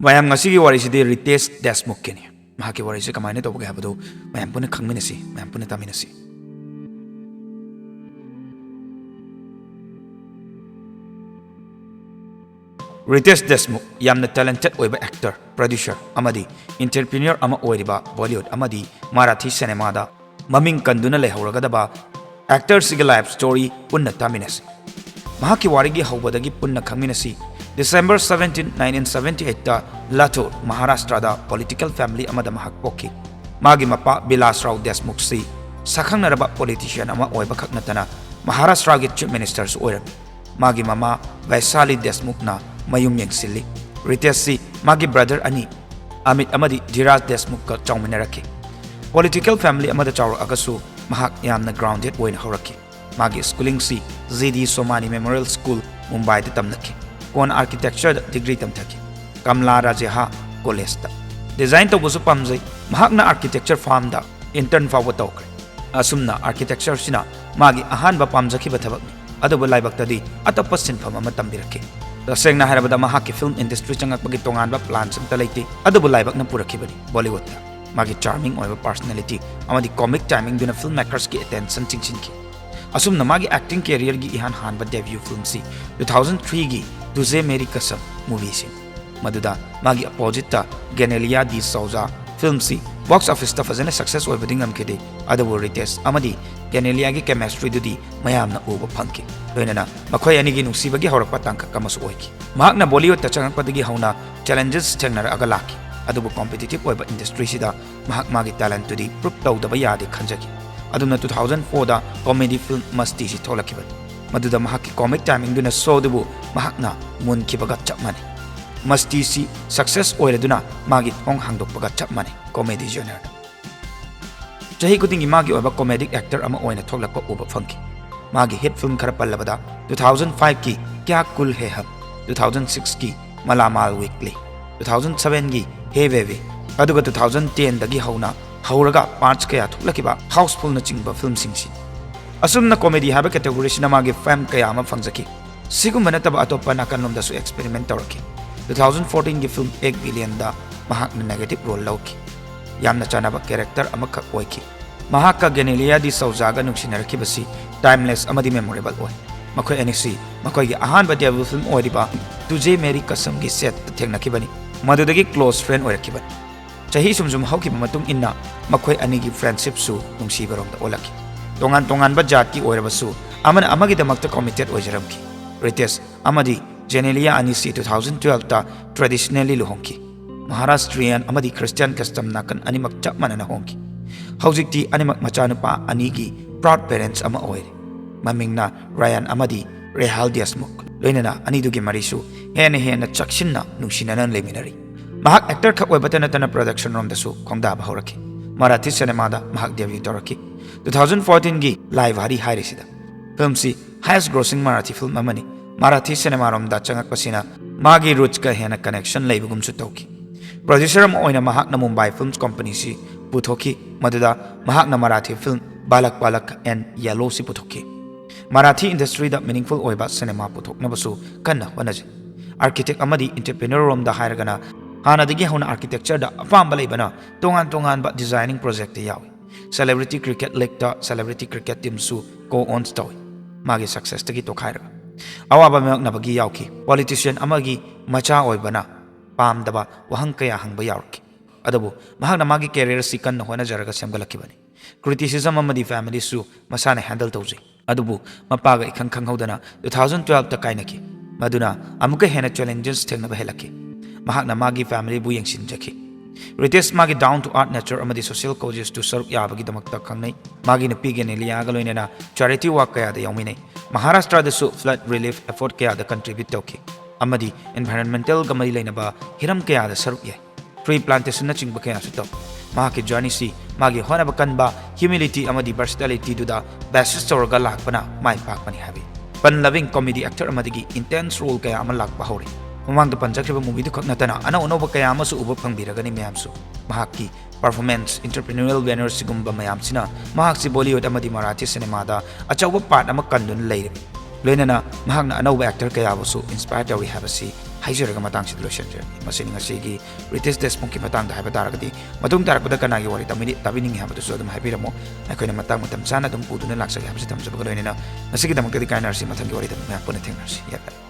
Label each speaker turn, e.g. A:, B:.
A: ꯃꯌꯥꯝ ꯉꯁꯤꯒꯤ ꯋꯥꯔꯤꯁꯤꯗꯤ ꯔꯤꯇꯦꯁ ꯗꯦꯁꯃꯨꯈꯀꯤꯅꯤ ꯃꯍꯥꯛꯀꯤ ꯋꯥꯔꯤꯁꯤ ꯀꯃꯥꯏꯅ ꯇꯧꯕꯒꯦ ꯍꯥꯏꯕꯗꯨ ꯃꯌꯥꯝ ꯄꯨꯟꯅ ꯈꯪꯃꯤꯟꯅꯁꯤ ꯃꯌꯥꯝ ꯄꯨꯟꯅ ꯇꯥꯃꯤꯟꯅꯁꯤ ꯔꯤꯇꯦꯁ ꯗꯦꯁꯃꯨꯈ ꯌꯥꯝꯅ ꯇꯦꯂꯦꯟꯇꯦꯗ ꯑꯣꯏꯕ ꯑꯦꯛꯇꯔ ꯄ꯭ꯔꯣꯗ꯭ꯌꯨꯁꯔ ꯑꯃꯗꯤ ꯏꯟꯇꯔꯄ꯭ꯔꯤꯅꯔ ꯑꯃ ꯑꯣꯏꯔꯤꯕ ꯕꯣꯂꯤꯋꯨꯗ ꯑꯃꯗꯤ ꯃꯔꯥꯊꯤ ꯁꯤꯅꯦꯃꯥꯗ ꯃꯃꯤꯡ ꯀꯟꯗꯨꯅ ꯂꯩꯍꯧꯔꯒꯗꯕ ꯑꯦꯛꯇꯔꯁꯤꯒꯤ ꯂꯥꯏꯐ ꯁ꯭ꯇꯣꯔꯤ ꯄꯨꯟꯅ ꯇꯥꯃꯤꯟꯅꯁꯤ ꯃꯍꯥꯛꯀꯤ ꯋꯥꯔꯤꯒꯤ ꯍꯧꯕꯗꯒꯤ ꯄꯨꯟꯅ ꯈꯪꯃꯤꯟꯅꯁꯤ December 17, 1978 Latur, Maharashtra political family amada mahak pokki. Magi mapa Bilasrao Deshmukh si sakhangnaraba politician ama oiba khaknatana Maharashtra gi chief minister su oiram. Magi mama Vaisali Deshmukh na mayum yengsilli. Ritesh si magi brother ani Amit amadi Dhiraj Deshmukh ka chawminaraki. Political family amada chawra agasu mahak yamna grounded oina horaki. Magi schooling si ZD Somani Memorial School Mumbai de tamnaki. Kon architecture degree tamthaki Kamla Rajeha College ta design to busu pamjai mahakna architecture farm da intern fawa tawkre asumna architecture sina magi ahan ba pamjaki bathabak adubu laibak tadi atapa sinfam ama tambirake tasengna harabada mahaki film industry changak bagi tongan ba plan samta leite adubu laibak na puraki bani Bollywood ta magi charming oiba personality amadi comic timing duna filmmakers ki attention chingchinki asumna magi acting career gi ihan han ba debut film si 2003 gi तुझे मेरी कसम movie से मदुदा मागी opposite ता गेनेलिया दी सौजा film सी box office ता फजने success ओय बदिंग हम केदे adobo रिटेस अमदी गेनेलिया की केमिस्ट्री दुदी मयामना ओबो फंके लोइनना मखोय अनिगी नुसीबगी हौरपा तांका कमस ओयकी महाकना बॉलीवुड ता चंगपदगी हौना चैलेंजेस थेंगनर अगलाकी अदबो कॉम्पिटिटिव ओयबा इंडस्ट्री सिदा महाक मागी टैलेंट दुदी प्रूफ तौदबा यादे खंजगी अदुना 2004 दा कॉमेडी फिल्म मस्ती सि थोलकिबन मदुदा महाकी कॉमिक टाइमिंग दुना सोदबु महाकना मुन किबगा चपमाने मस्ती सी सक्सेस ओइरदुना मागी थोंग हांगदोकपगा चपमाने कॉमेडी जॉनर चही कुतिंगी मागी ओबा कॉमेडिक एक्टर अमा ओइना थोलकपा उबा फंकी मागी हिट फिल्म खरा पल्लबदा 2005 की क्या कुल है हम 2006 की मलामाल वीकली 2007 की हे वेवे अदुगा 2010 दगी हौना हौरगा पांच कया थोलकिबा हाउसफुल न चिंगबा फिल्म सिंगसी असुमना कॉमेडी हाबा कैटेगरी सिना मागे फैम कया अमा फंगजकी सिगुम नतब अतोपा नाकनलोमदासु एक्सपेरिमेंट तौरकी 2014 की फिल्म 1 बिलियन दा महाकना नेगेटिव रोल लौकी यामना चानाबा कैरेक्टर अमखक ओइकी महाका गेनेलिया दी सौजागा नुक्सिनरखिबसी टाइमलेस अमदी मेमोरेबल ओइ मखोय एनिसी मखोय की अहान बदेबल फिल्म ओइरिबा तुझे मेरी कसम की सेट थेंगनखिबनी मदुदगी क्लोज फ्रेंड ओइरखिबनी चही सुमजुम हौकिबा मतुंग इन्ना मखोय अनिगी फ्रेंडशिप सु नुंसीबरोंदा ओलकी तोंगान तोंगान बा जाति ओइरबसु अमना अमगिदमक्ता कमिटेड ओइजरमकी रितेश अमदी जेनेलिया अनिसी 2012 ता ट्रेडिशनली लुहोंकी महाराष्ट्रियन अमदी क्रिश्चियन कस्टम नाकन अनिमक चप मनना होंकी हौजिकती अनिमक मचानुपा अनिगी प्राउड पेरेंट्स अमा ओइरे ममिंगना रायन अमदी रेहाल देशमुख लोइनना अनिदुगी मरिसु हेन हेन चक्सिनना नुंसिनना लेमिनरी महाक एक्टर खक ओइबतना तना प्रोडक्शन रोमदसु खोंगदा बहौरकी मराठी सिनेमादा महाक डेब्यू तौरकी 2014 की लाइव वारी हाइरेसिदा फिल्म सी हाईएस्ट ग्रोसिंग मराठी फिल्म अमनी मराठी सिनेमा रोमदा चंगकपसिना मागी रूट्स का हेना कनेक्शन लेबगुमसु तौकी प्रोड्यूसर अम ओइना महाकना मुंबई फिल्म्स कंपनी सी पुथोकी मदुदा महाकना Marathi film Balak Palak and yellow सी पुथोकी मराठी इंडस्ट्री दा मीनिंगफुल ओइबा सिनेमा पुथोकनबसु कन्ना वनजे आर्किटेक्ट अमदी एंटरप्रेन्योर रोमदा हाइरगना हानादगी हौना आर्किटेक्चर दा अपाम लेबना तोंगान तोंगान बा डिजाइनिंग प्रोजेक्ट यावी सेलिब्रिटी क्रिकेट लीग ता सेलिब्रिटी क्रिकेट टीम सु को ऑन्स तौई मागी सक्सेस तगी तोखाइरगा अवाबा मेयकनबगी यावकी पॉलिटिशियन अमगी मचा ओइबना पामदबा वहंग कया हंगबा यावकी अदबु महाकना मागी कैरियर सी कन्न होनजरगा सेमगलखिबनी क्रिटिसिज्म अमदी फैमिली सु मसाने हैंडल तौजी अदबु मपागा इखंग खंगहौदना 2012 ता काइनकी मदुना अमुका हेना चैलेंजेस थेंगनबा हेलकी महाकना मागी फैमिली बु यंगसिनजकी रितेश मागी डाउन टू अर्थ नेचर अमदी सोशल कॉजेस टू सर्व याबगी दमकता खंगनै मागी नपी गेनेलिया गलोइनेना चैरिटी वर्क कयादा याउमिनै महाराष्ट्र दसु फ्लड रिलीफ एफोर्ट कयादा कंट्रीब्यूट तौकी अमदी एनवायरनमेंटल गमरी लेनबा हिरम कयादा सर्व याय ट्री प्लांटेशन न चिंगबा कयासु तौ माकी जर्नी सी मागी होनबा कनबा ह्यूमिलिटी अमदी वर्सटिलिटी दुदा बेसिस तौरगा लाकपना माइ पाकपनि हाबी पन लविंग कॉमेडी एक्टर अमदी इंटेंस रोल कया अमा लाकबा हौरे ममांग पंचख्रब मूवी नतना अनौ अनौब कया उब फंगरगनी मैमसु परफॉर्मेंस इंटरप्रेन्योरल बैनर सिगुम्ब मैमसिना बॉलीवुड मराठी सिनेमादा अचौब पार्ट कंदुन लेरबी लोइनना अनौब एक्टर कयाबसु इंस्पायर तौरी हाबसी ꯍꯥꯏꯖꯔꯒ ꯃꯇꯥꯡꯁꯤꯗ ꯂꯣꯏꯁꯤꯟꯖꯔꯒꯦ ꯃꯁꯤꯅꯤ ꯉꯁꯤꯒꯤ ꯔꯤꯇꯦꯁ ꯗꯦꯁꯃꯨꯈꯀꯤ ꯃꯇꯥꯡꯗ ꯍꯥꯏꯕ ꯇꯥꯔꯒꯗꯤ ꯃꯇꯨꯡ ꯇꯥꯔꯛꯄꯗ ꯀꯅꯥꯒꯤ ꯋꯥꯔꯤ ꯇꯥꯕꯤꯅꯤꯡꯉꯤ ꯍꯥꯏꯕꯗꯨꯁꯨ ꯑꯗꯨꯝ ꯍꯥꯏꯕꯤꯔꯝꯃꯣ ꯑꯩꯈꯣꯏꯅ ꯃꯇꯝ ꯆꯥꯅ ꯑꯗꯨꯝ ꯄꯨꯗꯨꯅ ꯂꯥꯛꯆꯒꯦ ꯍꯥꯏꯕꯁꯤ ꯊꯝꯖꯕꯒ ꯂꯣꯏꯅꯅ ꯉꯁꯤꯒꯤꯗꯃꯛꯇꯗꯤ ꯀꯥꯏꯅꯔꯁꯤ ꯃꯊꯪꯒꯤ ꯋꯥꯔꯤꯗ ꯃꯌꯥꯝ ꯄꯨꯟꯅ ꯊꯦꯡꯅꯔꯁꯤ ꯌꯥꯏ